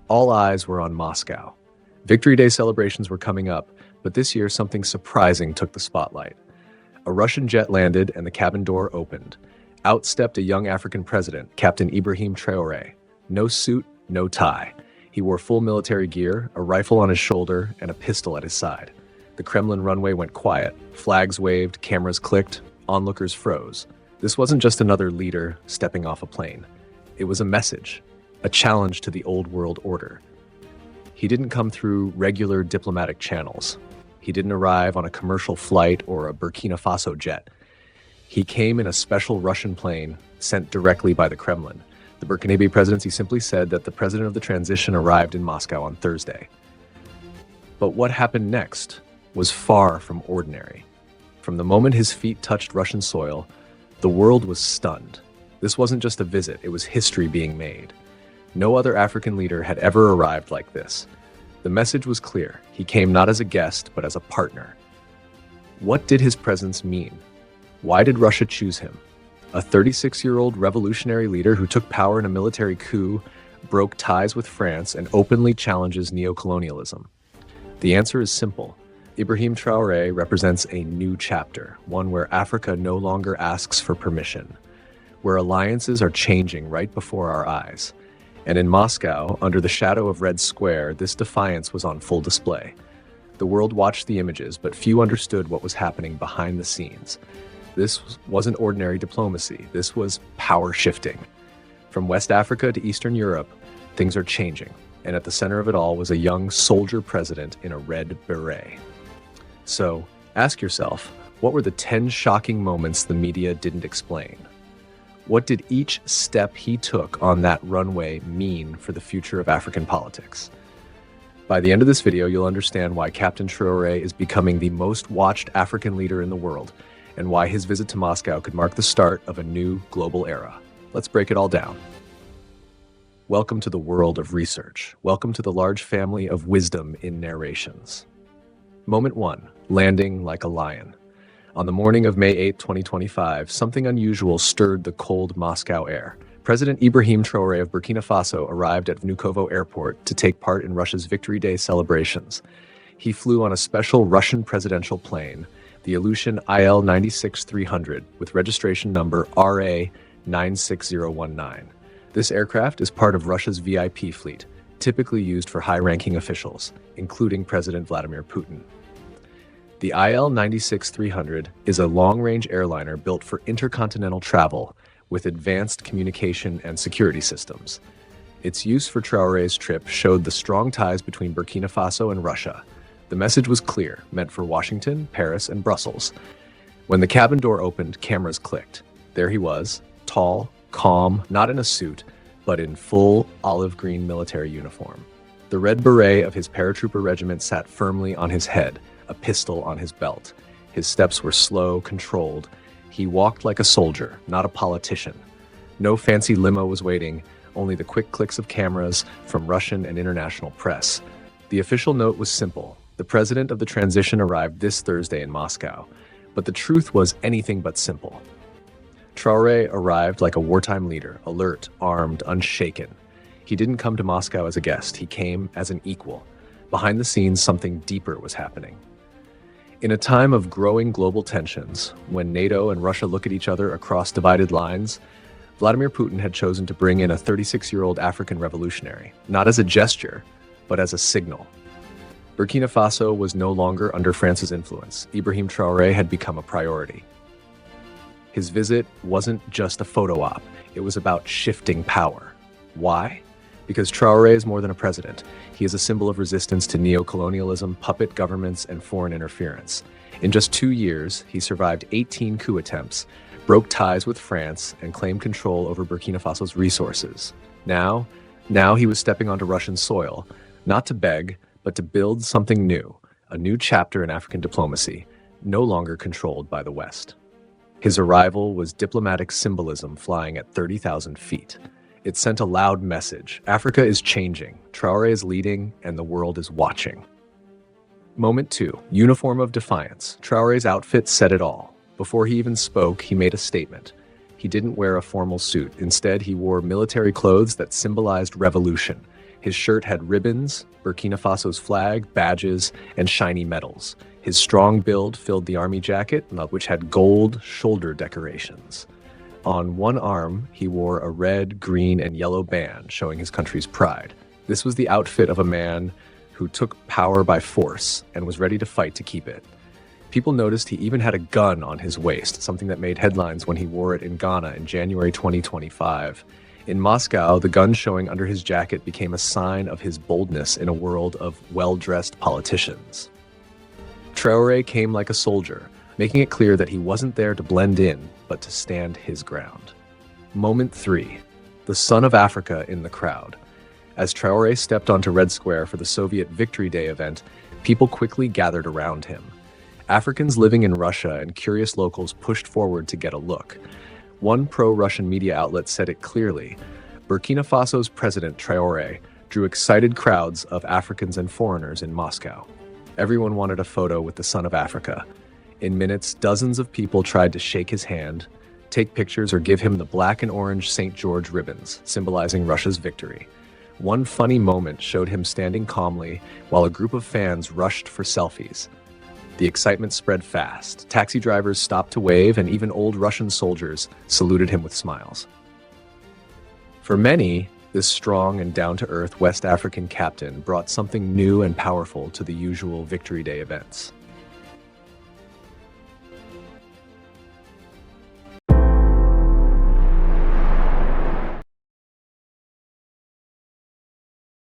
All eyes were on Moscow. Victory Day celebrations were coming up, but this year something surprising took the spotlight. A Russian jet landed and the cabin door opened. Out stepped a young African president, Captain Ibrahim Traoré. No suit, no tie. He wore full military gear, a rifle on his shoulder, and a pistol at his side. The Kremlin runway went quiet. Flags waved, cameras clicked, onlookers froze. This wasn't just another leader stepping off a plane. It was a message, a challenge to the old world order. He didn't come through regular diplomatic channels. He didn't arrive on a commercial flight or a Burkina Faso jet. He came in a special Russian plane sent directly by the Kremlin. The Burkina presidency simply said that the president of the transition arrived in Moscow on Thursday. But what happened next was far from ordinary. From the moment his feet touched Russian soil, the world was stunned. This wasn't just a visit, it was history being made. No other African leader had ever arrived like this. The message was clear. He came not as a guest, but as a partner. What did his presence mean? Why did Russia choose him? A 36-year-old revolutionary leader who took power in a military coup, broke ties with France, and openly challenges neocolonialism. The answer is simple. Ibrahim Traoré represents a new chapter, one where Africa no longer asks for permission, where alliances are changing right before our eyes. And in Moscow, under the shadow of Red Square, this defiance was on full display. The world watched the images, but few understood what was happening behind the scenes. This wasn't ordinary diplomacy. This was power shifting. From West Africa to Eastern Europe, things are changing. And at the center of it all was a young soldier president in a red beret. So, ask yourself, what were the 10 shocking moments the media didn't explain? What did each step he took on that runway mean for the future of African politics? By the end of this video, you'll understand why Captain Traoré is becoming the most watched African leader in the world, and why his visit to Moscow could mark the start of a new global era. Let's break it all down. Welcome to the world of research. Welcome to the large family of wisdom in narrations. Moment 1, landing like a lion. On the morning of May 8, 2025, something unusual stirred the cold Moscow air. President Ibrahim Traoré of Burkina Faso arrived at Vnukovo Airport to take part in Russia's Victory Day celebrations. He flew on a special Russian presidential plane, the Ilyushin IL-96-300, with registration number RA-96019. This aircraft is part of Russia's VIP fleet, typically used for high-ranking officials, including President Vladimir Putin. The IL-96-300 is a long-range airliner built for intercontinental travel with advanced communication and security systems. Its use for Traoré's trip showed the strong ties between Burkina Faso and Russia. The message was clear, meant for Washington, Paris, and Brussels. When the cabin door opened, cameras clicked. There he was, tall, calm, not in a suit, but in full olive green military uniform. The red beret of his paratrooper regiment sat firmly on his head, a pistol on his belt. His steps were slow, controlled. He walked like a soldier, not a politician. No fancy limo was waiting, only the quick clicks of cameras from Russian and international press. The official note was simple. The president of the transition arrived this Thursday in Moscow, but the truth was anything but simple. Traoré arrived like a wartime leader, alert, armed, unshaken. He didn't come to Moscow as a guest, he came as an equal. Behind the scenes, something deeper was happening. In a time of growing global tensions, when NATO and Russia look at each other across divided lines, Vladimir Putin had chosen to bring in a 36-year-old African revolutionary, not as a gesture, but as a signal. Burkina Faso was no longer under France's influence. Ibrahim Traoré had become a priority. His visit wasn't just a photo op, it was about shifting power. Why? Because Traoré is more than a president. He is a symbol of resistance to neocolonialism, puppet governments, and foreign interference. In just 2 years, he survived 18 coup attempts, broke ties with France, and claimed control over Burkina Faso's resources. Now he was stepping onto Russian soil, not to beg, but to build something new, a new chapter in African diplomacy, no longer controlled by the West. His arrival was diplomatic symbolism flying at 30,000 feet. It sent a loud message. Africa is changing, Traoré is leading, and the world is watching. Moment 2, uniform of defiance. Traoré's outfit said it all. Before he even spoke, he made a statement. He didn't wear a formal suit. Instead, he wore military clothes that symbolized revolution. His shirt had ribbons, Burkina Faso's flag, badges, and shiny medals. His strong build filled the army jacket, which had gold shoulder decorations. On one arm, he wore a red, green, and yellow band showing his country's pride. This was the outfit of a man who took power by force and was ready to fight to keep it. People noticed he even had a gun on his waist, something that made headlines when he wore it in Ghana in January 2025. In Moscow, the gun showing under his jacket became a sign of his boldness in a world of well-dressed politicians. Traoré came like a soldier, making it clear that he wasn't there to blend in, but to stand his ground. Moment 3. The Son of Africa in the crowd. As Traoré stepped onto Red Square for the Soviet Victory Day event, people quickly gathered around him. Africans living in Russia and curious locals pushed forward to get a look. One pro-Russian media outlet said it clearly. Burkina Faso's president, Traoré, drew excited crowds of Africans and foreigners in Moscow. Everyone wanted a photo with the Son of Africa. In minutes, dozens of people tried to shake his hand, take pictures, or give him the black and orange St. George ribbons, symbolizing Russia's victory. One funny moment showed him standing calmly while a group of fans rushed for selfies. The excitement spread fast. Taxi drivers stopped to wave, and even old Russian soldiers saluted him with smiles. For many, this strong and down-to-earth West African captain brought something new and powerful to the usual Victory Day events.